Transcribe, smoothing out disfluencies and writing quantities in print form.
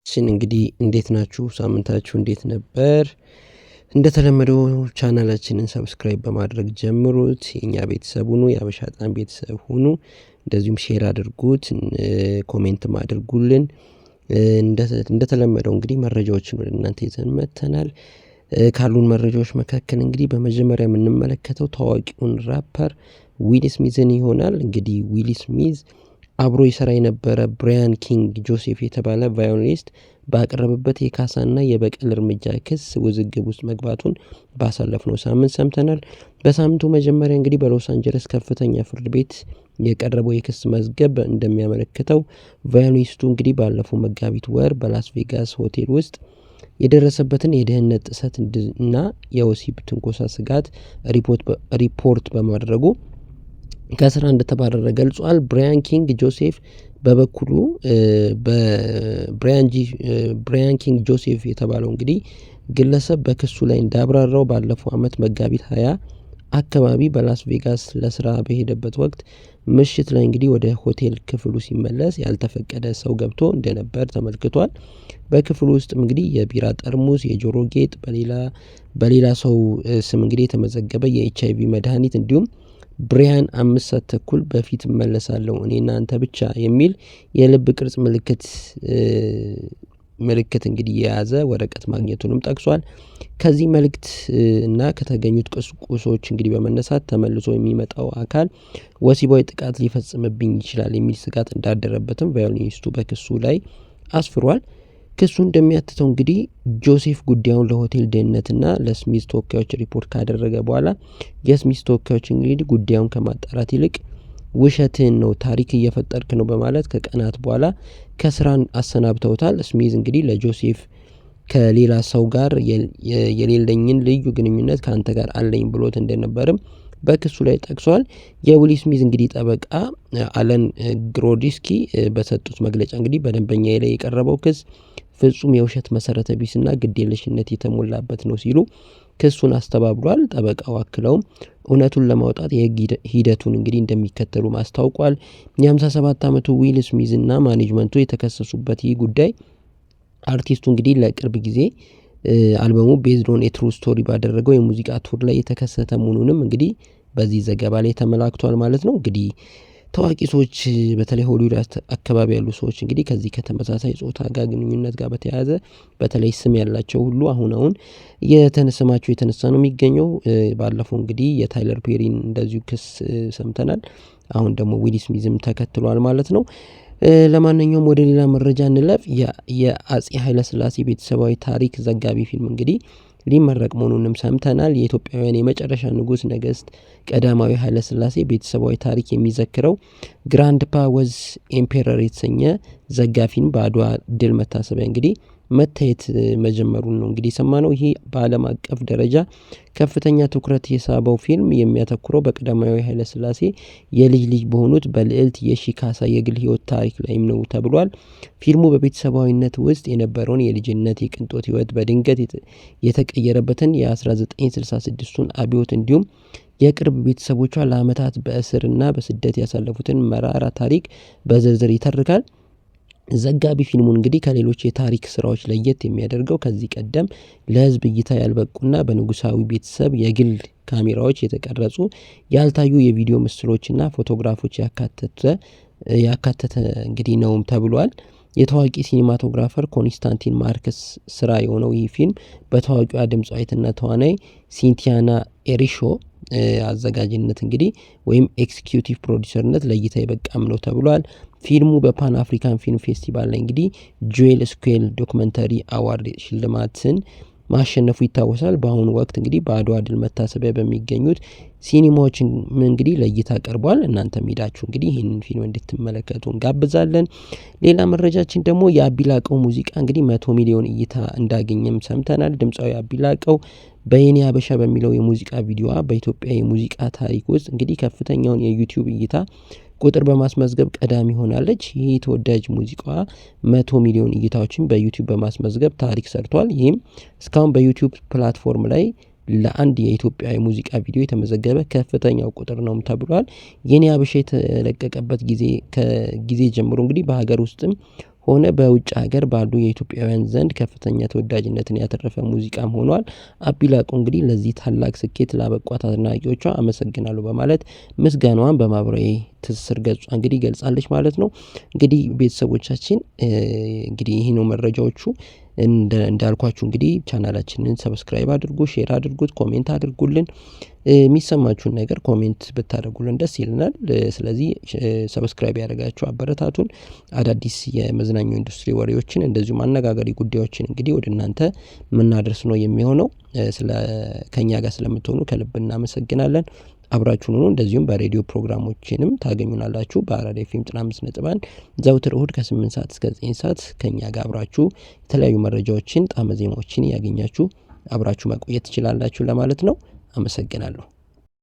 እንግዲህ እንዴት ናችሁ? ሳምንታችሁ እንዴት ነበር? እንደተለመደው ቻናላችንን ሰብስክራይብ በማድረግ ጀምሩት። የኛ ቤተሰብ ሁኑ፣ የሀበሻ ጣም ቤተሰብ ሁኑ። እንደዚሁም ሼር አድርጉት፣ ኮሜንትም አድርጉልን። እንደተለመደው እንግዲህ መረጃዎችን ወደ እናንተ ይዘን መጥተናል። ካሉን መረጃዎች መካከል እንግዲህ በመጀመሪያ የምንመለከተው ታዋቂውን ራፐር ዊል ስሚዝን ይሆናል። እንግዲህ ዊል ስሚዝ አብሮ ይሰራ የነበረ ብራያን ኪንግ ጆሴፍ የተባለ ቫዮሊኒስት ባቀረበበት የካሳና የበቀል እርምጃ ክስ ውዝግብ ውስጥ መግባቱን ባሳለፍነው ሳምንት ሰምተናል። በሳምንቱ መጀመሪያ እንግዲህ በሎስ አንጀለስ ከፍተኛ ፍርድ ቤት የቀረበው የክስ መዝገብ እንደሚያመለክተው ቫዮሊኒስቱ እንግዲህ ባለፈው መጋቢት ወር በላስ ቬጋስ ሆቴል ውስጥ የደረሰበትን የደህንነት ጥሰት እና የወሲብ ትንኮሳ ስጋት ሪፖርት በማድረጉ ከስራ እንደተባረረ ገልጿል። ብራያን ኪንግ ጆሴፍ በበኩሉ ብራያን ኪንግ ጆሴፍ የተባለው እንግዲህ ግለሰብ በክሱ ላይ እንዳብራራው ባለፈው ዓመት መጋቢት 20 አካባቢ በላስ ቬጋስ ለስራ በሄደበት ወቅት ምሽት ላይ እንግዲህ ወደ ሆቴል ክፍሉ ሲመለስ ያልተፈቀደ ሰው ገብቶ እንደነበር ተመልክቷል። በክፍሉ ውስጥም እንግዲህ የቢራ ጠርሙስ፣ የጆሮ ጌጥ፣ በሌላ ሰው ስም እንግዲህ የተመዘገበ የኤችአይቪ መድኃኒት እንዲሁም ብሪያን 5 ሰዓት ተኩል በፊት እመለሳለሁ እኔና አንተ ብቻ የሚል የልብ ቅርጽ ምልክት እንግዲህ የያዘ ወረቀት ማግኘቱንም ጠቅሷል። ከዚህ መልእክት እና ከተገኙት ቁሶች እንግዲህ በመነሳት ተመልሶ የሚመጣው አካል ወሲባዊ ጥቃት ሊፈጽምብኝ ይችላል የሚል ስጋት እንዳደረበትም ቫዮሊኒስቱ በክሱ ላይ አስፍሯል። ክሱ እንደሚያትተው እንግዲህ ጆሴፍ ጉዳዩን ለሆቴል ደህንነትና ለስሚዝ ተወካዮች ሪፖርት ካደረገ በኋላ የስሚዝ ተወካዮች እንግዲህ ጉዳዩን ከማጣራት ይልቅ ውሸትን ነው፣ ታሪክ እየፈጠርክ ነው በማለት ከቀናት በኋላ ከስራን አሰናብተውታል። ስሚዝ እንግዲህ ለጆሴፍ ከሌላ ሰው ጋር የሌለኝን ልዩ ግንኙነት ከአንተ ጋር አለኝ ብሎት እንደነበርም በክሱ ላይ ጠቅሷል። የዊል ስሚዝ እንግዲህ ጠበቃ አለን ግሮዲስኪ በሰጡት መግለጫ እንግዲህ በደንበኛ ላይ የቀረበው ክስ ፍጹም የውሸት መሰረተ ቢስና ግዴለሽነት የተሞላበት ነው ሲሉ ክሱን አስተባብሏል። ጠበቃው አክለውም እውነቱን ለማውጣት የህግ ሂደቱን እንግዲህ እንደሚከተሉ ማስታውቋል። የ57 ዓመቱ ዊል ስሚዝ እና ማኔጅመንቱ የተከሰሱበት ይህ ጉዳይ አርቲስቱ እንግዲህ ለቅርብ ጊዜ አልበሙ ቤዝድ ኦን ኤ ትሩ ስቶሪ ባደረገው የሙዚቃ ቱር ላይ የተከሰተ መሆኑንም እንግዲህ በዚህ ዘገባ ላይ ተመላክቷል ማለት ነው። እንግዲህ ታዋቂ ሰዎች በተለይ ሆሊውድ አካባቢ ያሉ ሰዎች እንግዲህ ከዚህ ከተመሳሳይ ጾታ ጋር ግንኙነት ጋር በተያያዘ በተለይ ስም ያላቸው ሁሉ አሁን ስማቸው የተነሳ ነው የሚገኘው። ባለፈው እንግዲህ የታይለር ፔሪን እንደዚሁ ክስ ሰምተናል። አሁን ደግሞ ዊል ስሚዝም ተከትሏል ማለት ነው። ለማንኛውም ወደ ሌላ መረጃ እንለፍ። የአጼ ኃይለሥላሴ ቤተሰባዊ ታሪክ ዘጋቢ ፊልም እንግዲህ ሊመረቅ መሆኑንም ሰምተናል። የኢትዮጵያውያን የመጨረሻ ንጉሥ ነገሥት ቀዳማዊ ኃይለሥላሴ ቤተሰባዊ ታሪክ የሚዘክረው ግራንድ ፓ ወዝ ኤምፔረር የተሰኘ ዘጋፊን በአድዋ ድል መታሰቢያ እንግዲህ መታየት መጀመሩን ነው እንግዲህ የሰማነው። ይህ በዓለም አቀፍ ደረጃ ከፍተኛ ትኩረት የሳበው ፊልም የሚያተኩረው በቀዳማዊ ኃይለሥላሴ የልጅ ልጅ በሆኑት በልዕልት የሺ ካሳ የግል ሕይወት ታሪክ ላይም ነው ተብሏል። ፊልሙ በቤተሰባዊነት ውስጥ የነበረውን የልጅነት የቅንጦት ሕይወት በድንገት የተቀየረበትን የ1966ቱን አብዮት እንዲሁም የቅርብ ቤተሰቦቿ ለዓመታት በእስርና በስደት ያሳለፉትን መራራ ታሪክ በዝርዝር ይተርካል። ዘጋቢ ፊልሙን እንግዲህ ከሌሎች የታሪክ ስራዎች ለየት የሚያደርገው ከዚህ ቀደም ለሕዝብ እይታ ያልበቁና በንጉሳዊ ቤተሰብ የግል ካሜራዎች የተቀረጹ ያልታዩ የቪዲዮ ምስሎችና ፎቶግራፎች ያካተተ እንግዲህ ነውም ተብሏል። የታዋቂ ሲኒማቶግራፈር ኮንስታንቲን ማርክስ ስራ የሆነው ይህ ፊልም በታዋቂዋ ድምጻዊትና ተዋናይ ሲንቲያና ኤሪሾ አዘጋጅነት እንግዲህ ወይም ኤክስኪዩቲቭ ፕሮዲሰርነት ለእይታ የበቃም ነው ተብሏል። ፊልሙ በፓን አፍሪካን ፊልም ፌስቲቫል ላይ እንግዲህ ጆኤል ስኩዌል ዶክመንተሪ አዋርድ ሽልማትን ማሸነፉ ይታወሳል። በአሁኑ ወቅት እንግዲህ በአድዋ ድል መታሰቢያ በሚገኙት ሲኒማዎች እንግዲህ ለእይታ ቀርቧል። እናንተም ሄዳችሁ እንግዲህ ይህንን ፊልም እንድትመለከቱ እንጋብዛለን። ሌላ መረጃችን ደግሞ የአቢላቀው ሙዚቃ እንግዲህ 100 ሚሊዮን እይታ እንዳገኘም ሰምተናል። ድምፃዊ አቢላቀው በየኔ ሀበሻ በሚለው የሙዚቃ ቪዲዮዋ በኢትዮጵያ የሙዚቃ ታሪክ ውስጥ እንግዲህ ከፍተኛውን የዩቲዩብ እይታ ቁጥር በማስመዝገብ ቀዳሚ ሆናለች። ይህ ተወዳጅ ሙዚቃዋ 100 ሚሊዮን እይታዎችን በዩቲዩብ በማስመዝገብ ታሪክ ሰርቷል። ይህም እስካሁን በዩቲዩብ ፕላትፎርም ላይ ለአንድ የኢትዮጵያ የሙዚቃ ቪዲዮ የተመዘገበ ከፍተኛው ቁጥር ነውም ተብሏል። የኔ ሀበሻ የተለቀቀበት ጊዜ ጀምሮ እንግዲህ በሀገር ውስጥም ሆነ በውጭ ሀገር ባሉ የኢትዮጵያውያን ዘንድ ከፍተኛ ተወዳጅነትን ያተረፈ ሙዚቃም ሆኗል። አቢላቆ እንግዲህ ለዚህ ታላቅ ስኬት ላበቋት አድናቂዎቿ አመሰግናለሁ በማለት ምስጋናዋን በማህበራዊ ትስስር ገጿ እንግዲህ ገልጻለች ማለት ነው። እንግዲህ ቤተሰቦቻችን እንግዲህ ይሄ ነው መረጃዎቹ። እንዳልኳችሁ እንግዲህ ቻናላችንን ሰብስክራይብ አድርጉ፣ ሼር አድርጉት፣ ኮሜንት አድርጉልን። የሚሰማችሁን ነገር ኮሜንት ብታደርጉልን ደስ ይለናል። ስለዚህ ሰብስክራይብ ያደረጋችሁ አበረታቱን። አዳዲስ የመዝናኛው ኢንዱስትሪ ወሬዎችን እንደዚሁም አነጋጋሪ ጉዳዮችን እንግዲህ ወደ እናንተ የምናደርስ ነው የሚሆነው። ከኛ ጋር ስለምትሆኑ ከልብ እናመሰግናለን። አብራችሁን ሆኑ። እንደዚሁም በሬዲዮ ፕሮግራሞችንም ታገኙናላችሁ። በአራዳ ኤፍኤም 95.1 ዘውትር እሁድ ከ8 ሰዓት እስከ 9 ሰዓት ከኛ ጋር አብራችሁ የተለያዩ መረጃዎችን ጣዕመ ዜማዎችን ያገኛችሁ አብራችሁ መቆየት ትችላላችሁ ለማለት ነው። አመሰግናለሁ።